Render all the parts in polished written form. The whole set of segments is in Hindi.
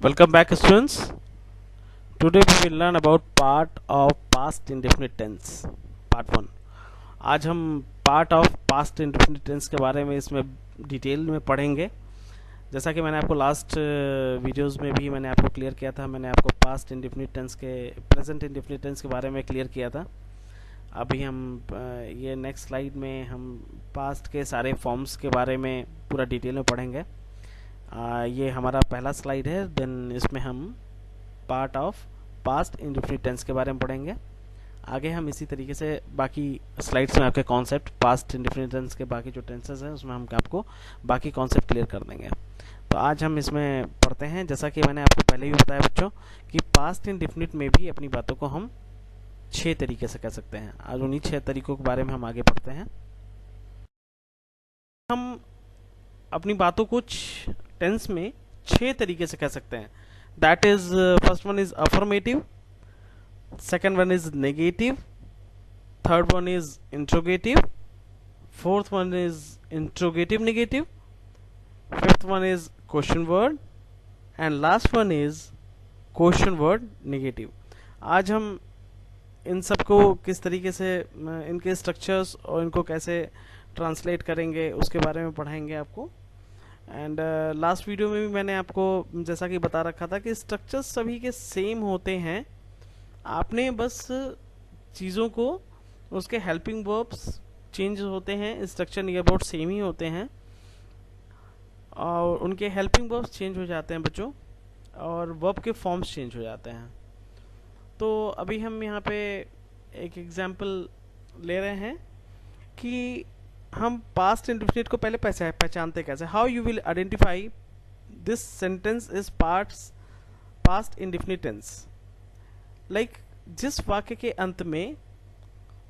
Welcome back, students. Today we will learn about part of past indefinite tense, part 1. आज हम part of past indefinite tense के बारे में इसमें डिटेल में पढ़ेंगे. जैसा कि मैंने आपको लास्ट वीडियोस में भी मैंने आपको क्लियर किया था. मैंने आपको पास्ट इंडेफिनिट टेंस के प्रेजेंट इंडेफिनिट टेंस के बारे में क्लियर किया था. अभी हम ये नेक्स्ट स्लाइड में हम पास्ट के सारे फॉर्म्स के बारे में पूरा डिटेल में पढ़ेंगे. ये हमारा पहला स्लाइड है. देन इसमें हम part of past indefinite tense के बारे में पढ़ेंगे. आगे हम इसी तरीके से बाकी स्लाइड्स में आपके कॉन्सेप्ट पास्ट इंडेफिनिट टेंस के बाकी जो टेंसेस हैं उसमें हम आपको बाकी कॉन्सेप्ट क्लियर कर देंगे. तो आज हम इसमें पढ़ते हैं. जैसा कि मैंने आपको पहले ही बताया बच्चों कि पास्ट इंडेफिनिट में भी अपनी बातों को हम 6 तरीके से कह सकते हैं. आज उन्हीं 6 तरीकों के बारे में हम आगे पढ़ते हैं. हम अपनी बातों को टेंस में 6 तरीके से कह सकते हैं. That is first one is affirmative, second one is negative, third one is interrogative, fourth one is interrogative negative, fifth one is question word and last one is question word negative. आज हम इन सबको किस तरीके से इनके स्ट्रक्चर्स और इनको कैसे ट्रांसलेट करेंगे उसके बारे में पढ़ाएंगे आपको. एंड लास्ट वीडियो में भी मैंने आपको जैसा कि बता रखा था कि स्ट्रक्चर्स सभी के सेम होते हैं. आपने बस चीज़ों को उसके हेल्पिंग वर्ब्स चेंज होते हैं, स्ट्रक्चर नियर अबाउट सेम ही होते हैं और उनके हेल्पिंग वर्ब्स चेंज हो जाते हैं बच्चों और वर्ब के फॉर्म्स चेंज हो जाते हैं. तो अभी हम यहाँ पे एक एग्जांपल ले रहे हैं कि हम पास्ट इंडेफिनिट को पहले पहचानते कैसे. How you will identify this sentence is past indefinite tense. Like जिस वाक्य के अंत में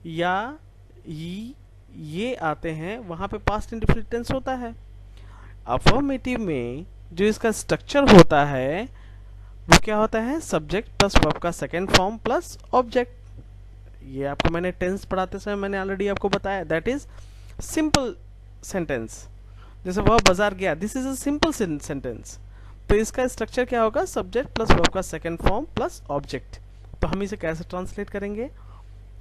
या ये आते हैं वहां पे पास्ट इंडेफिनिट टेंस होता है. अफर्मेटिव में जो इसका स्ट्रक्चर होता है वो क्या होता है, सब्जेक्ट प्लस वर्ब का सेकेंड फॉर्म प्लस ऑब्जेक्ट. ये आपको मैंने टेंस पढ़ाते समय मैंने ऑलरेडी आपको बताया. That is simple sentence. जैसे वह बाजार गया, this is a simple sentence. तो इसका स्ट्रक्चर क्या होगा, सब्जेक्ट प्लस वर्ब का सेकेंड फॉर्म प्लस ऑब्जेक्ट. तो हम इसे कैसे ट्रांसलेट करेंगे,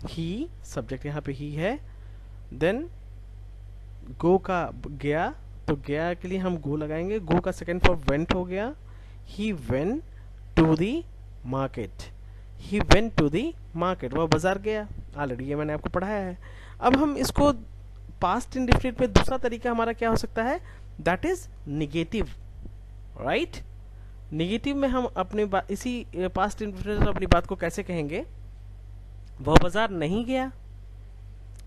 ही सब्जेक्ट यहाँ पे ही है, देन गो का गया, तो गया के लिए हम गो लगाएंगे. गो का सेकेंड फॉर्म वेंट हो गया. He went to the market. He went to the market, वह बाजार गया. ऑलरेडी ये मैंने आपको पढ़ाया है. अब हम इसको पास्ट इंडेफिनिट में दूसरा तरीका हमारा क्या हो सकता है, that is negative. Right, negative में हम अपने इसी पास्ट इंडेफिनिट अपनी बात को कैसे कहेंगे, वह बाजार नहीं गया.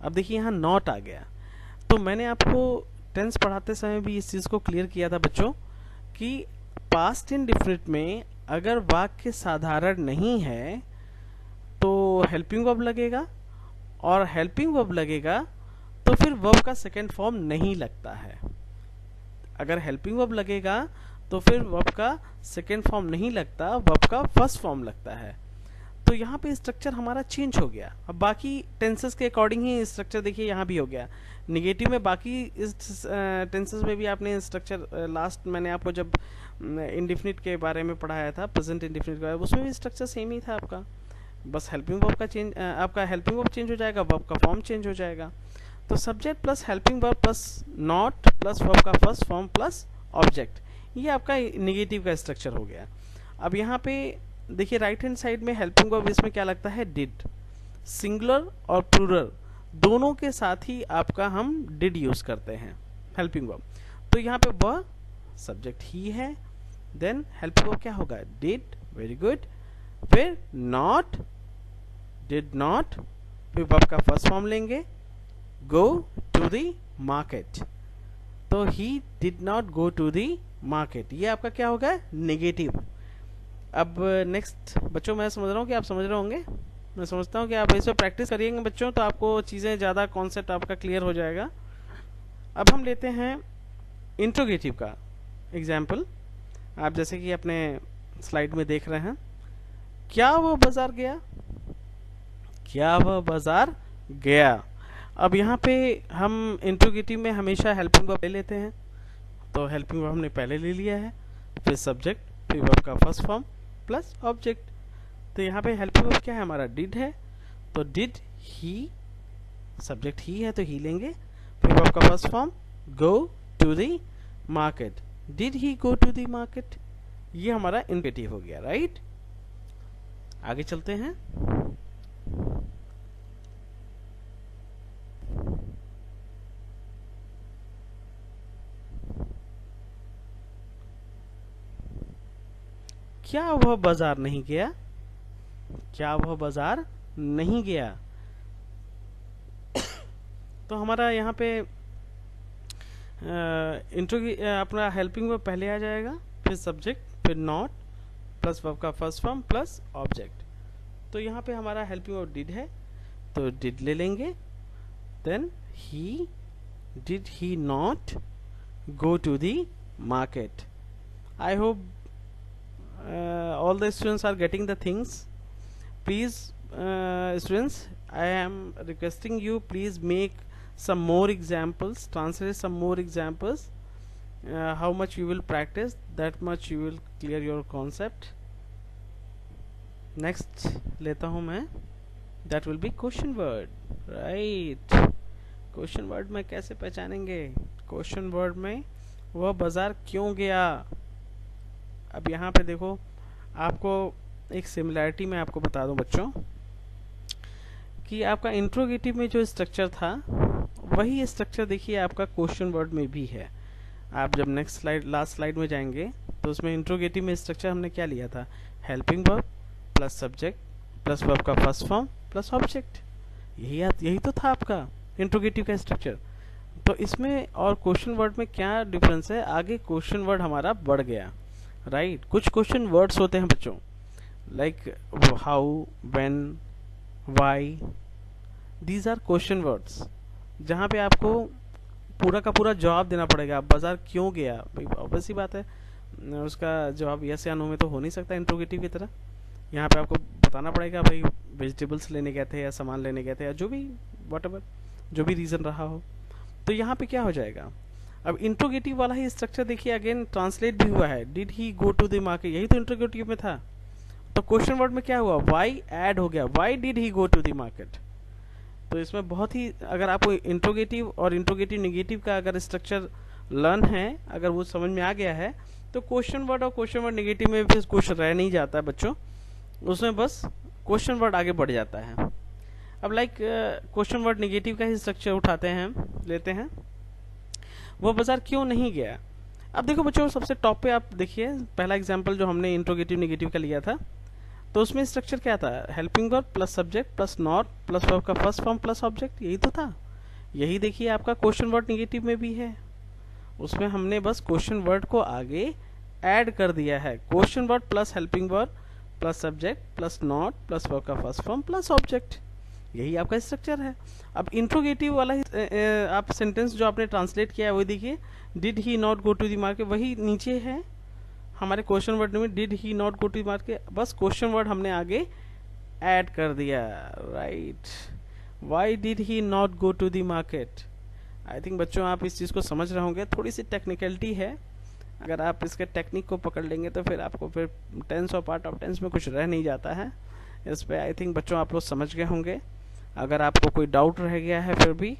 अब देखिए यहाँ नॉट आ गया. तो मैंने आपको टेंस पढ़ाते समय भी इस चीज को क्लियर किया था बच्चों कि पास्ट इंडेफिनिट में अगर वाक्य साधारण नहीं है तो हेल्पिंग वर्ब लगेगा और हेल्पिंग वर्ब लगेगा तो फिर वर्ब का सेकेंड फॉर्म नहीं लगता है. अगर हेल्पिंग वर्ब लगेगा तो फिर वर्ब का सेकेंड फॉर्म नहीं लगता, वर्ब का फर्स्ट फॉर्म लगता है. तो यहाँ पे स्ट्रक्चर हमारा चेंज हो गया. अब बाकी टेंसेस के अकॉर्डिंग ही स्ट्रक्चर देखिए यहाँ भी हो गया. निगेटिव में बाकी इस टेंसेस में भी आपने स्ट्रक्चर लास्ट मैंने आपको जब इंडेफिनिट के बारे में पढ़ाया था, प्रेजेंट इंडेफिनिट के बारे में, उसमें भी स्ट्रक्चर सेम ही था आपका. बस हेल्पिंग वर्ब का चेंज, आपका हेल्पिंग वर्ब चेंज हो जाएगा, वर्ब का फॉर्म चेंज हो जाएगा. तो subject plus helping verb plus not plus verb का फर्स्ट फॉर्म प्लस ऑब्जेक्ट, ये आपका निगेटिव का स्ट्रक्चर हो गया. अब यहाँ पे देखिए राइट हैंड साइड में हेल्पिंग वर्ब इसमें क्या लगता है, डिड. सिंगुलर और प्लूरल दोनों के साथ ही आपका हम डिड यूज करते हैं हेल्पिंग वर्ब. तो यहाँ पे वह सब्जेक्ट ही है, देन हेल्पिंग वर्ब क्या होगा, डिड. Very good. फिर नॉट, डिड नॉट, फिर वर्ब का फर्स्ट फॉर्म लेंगे, go to the market. तो he did not go to the market, ये आपका क्या होगा, नेगेटिव. अब नेक्स्ट बच्चों, मैं समझ रहा हूँ कि आप समझ रहे होंगे. मैं समझता हूँ कि आप इस पर प्रैक्टिस करिएंगे बच्चों तो आपको चीज़ें ज़्यादा कॉन्सेप्ट आपका क्लियर हो जाएगा. अब हम लेते हैं इंट्रोगेटिव का एग्जाम्पल. आप जैसे कि अपने स्लाइड में देख रहे हैं, क्या वह बाजार गया, क्या वह बाजार गया. अब यहाँ पे हम इंट्रोगेटिव में हमेशा हेल्पिंग वर्ब ले लेते हैं. तो हेल्पिंग वर्ब हमने पहले ले लिया है, फिर सब्जेक्ट फिर वर्ब का फर्स्ट फॉर्म प्लस ऑब्जेक्ट। तो यहाँ पे हेल्पिंग वर्ब क्या है हमारा, डिड है, तो डिड ही, सब्जेक्ट ही है तो ही लेंगे, फिर वर्ब का first form go to the market, did he go to the market, ये हमारा इंडिकेटिव हो गया, राइट। आगे चलते हैं। क्या वह बाजार नहीं गया, क्या वह बाजार नहीं गया। तो हमारा यहाँ पे अपना हेल्पिंग वर्ब पहले आ जाएगा, फिर सब्जेक्ट, फिर नॉट प्लस वर्ब का फर्स्ट फॉर्म प्लस ऑब्जेक्ट। तो यहाँ पे हमारा हेल्पिंग वर्ब डिड है तो डिड ले लेंगे, then he, did he not go to the market. I hope all the students are getting the things. Please students, I am requesting you, please make some more examples, translate some more examples. How much you will practice, that much you will clear your concept. Next लेता हूँ मैं, that will be question word, right. Question word में कैसे पहचानेंगे, क्वेश्चन वर्ड में वह बाजार क्यों गया। अब यहाँ पे देखो, आपको एक सिमिलैरिटी मैं आपको बता दूं बच्चों, कि आपका इंट्रोगेटिव में जो स्ट्रक्चर था वही स्ट्रक्चर देखिए आपका क्वेश्चन वर्ड में भी है। आप जब नेक्स्ट स्लाइड, लास्ट स्लाइड में जाएंगे तो उसमें इंट्रोगेटिव में स्ट्रक्चर हमने क्या लिया था, helping verb plus subject plus verb का फर्स्ट फॉर्म प्लस ऑब्जेक्ट, यही तो था आपका इंट्रोगेटिव का स्ट्रक्चर। तो इसमें और क्वेश्चन वर्ड में क्या डिफरेंस है, आगे क्वेश्चन वर्ड हमारा बढ़ गया, राइट। कुछ क्वेश्चन वर्ड्स होते हैं बच्चों, like how, when, why, these are question words, जहाँ पे आपको पूरा का पूरा जवाब देना पड़ेगा। बाजार क्यों गया, भाई ऑब्वियस सी बात है, उसका जवाब यस या नो में तो हो नहीं सकता इंट्रोगेटिव की तरह। यहाँ पे आपको बताना पड़ेगा भाई वेजिटेबल्स लेने गए थे या सामान लेने गए थे या जो भी व्हाटएवर जो भी रीज़न रहा हो। तो यहाँ पे क्या हो जाएगा, अब इंट्रोगेटिव वाला ही स्ट्रक्चर देखिए अगेन ट्रांसलेट भी हुआ है, did he go to the market, यही तो इंट्रोगेटिव में था। तो क्वेश्चन वर्ड में क्या हुआ, वाई ऐड हो गया, why did he go to the market. तो इसमें बहुत ही, अगर आपको इंट्रोगेटिव और इंट्रोगेटिव नेगेटिव का अगर स्ट्रक्चर लर्न है, अगर वो समझ में आ गया है, तो क्वेश्चन वर्ड और क्वेश्चन वर्ड नेगेटिव में भी कुछ रह नहीं जाता है बच्चों, उसमें बस क्वेश्चन वर्ड आगे बढ़ जाता है। अब लाइक क्वेश्चन वर्ड नेगेटिव का ही स्ट्रक्चर उठाते हैं, लेते हैं, वो बाजार क्यों नहीं गया। अब देखो बच्चों, सबसे टॉप पे आप देखिए, पहला एग्जांपल जो हमने इंट्रोगेटिव नेगेटिव का लिया था, तो उसमें स्ट्रक्चर क्या था, helping verb plus subject plus not plus verb का फर्स्ट फॉर्म प्लस ऑब्जेक्ट, यही तो था। यही देखिए आपका क्वेश्चन वर्ड नेगेटिव में भी है, उसमें हमने बस क्वेश्चन वर्ड को आगे ऐड कर दिया है, question word plus helping verb plus subject plus not plus verb का फर्स्ट फॉर्म प्लस ऑब्जेक्ट, यही आपका स्ट्रक्चर है। अब इंट्रोगेटिव वाला ही आप सेंटेंस जो आपने ट्रांसलेट किया है वो देखिए, did he not go to the market, वही नीचे है हमारे क्वेश्चन वर्ड में, did he not go to the market, बस क्वेश्चन वर्ड हमने आगे ऐड कर दिया, right. Why did he not go to the market. I think बच्चों आप इस चीज़ को समझ रहे होंगे, थोड़ी सी टेक्निकलिटी है, अगर आप इसके टेक्निक को पकड़ लेंगे तो फिर आपको फिर टेंस और पार्ट ऑफ टेंस में कुछ रह नहीं जाता है। इस पे आई थिंक बच्चों आप लोग समझ गए होंगे। अगर आपको कोई डाउट रह गया है फिर भी,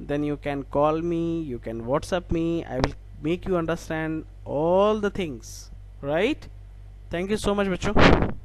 then you can call me, you can WhatsApp me, I will make you understand all the things, right? Thank you so much बच्चों।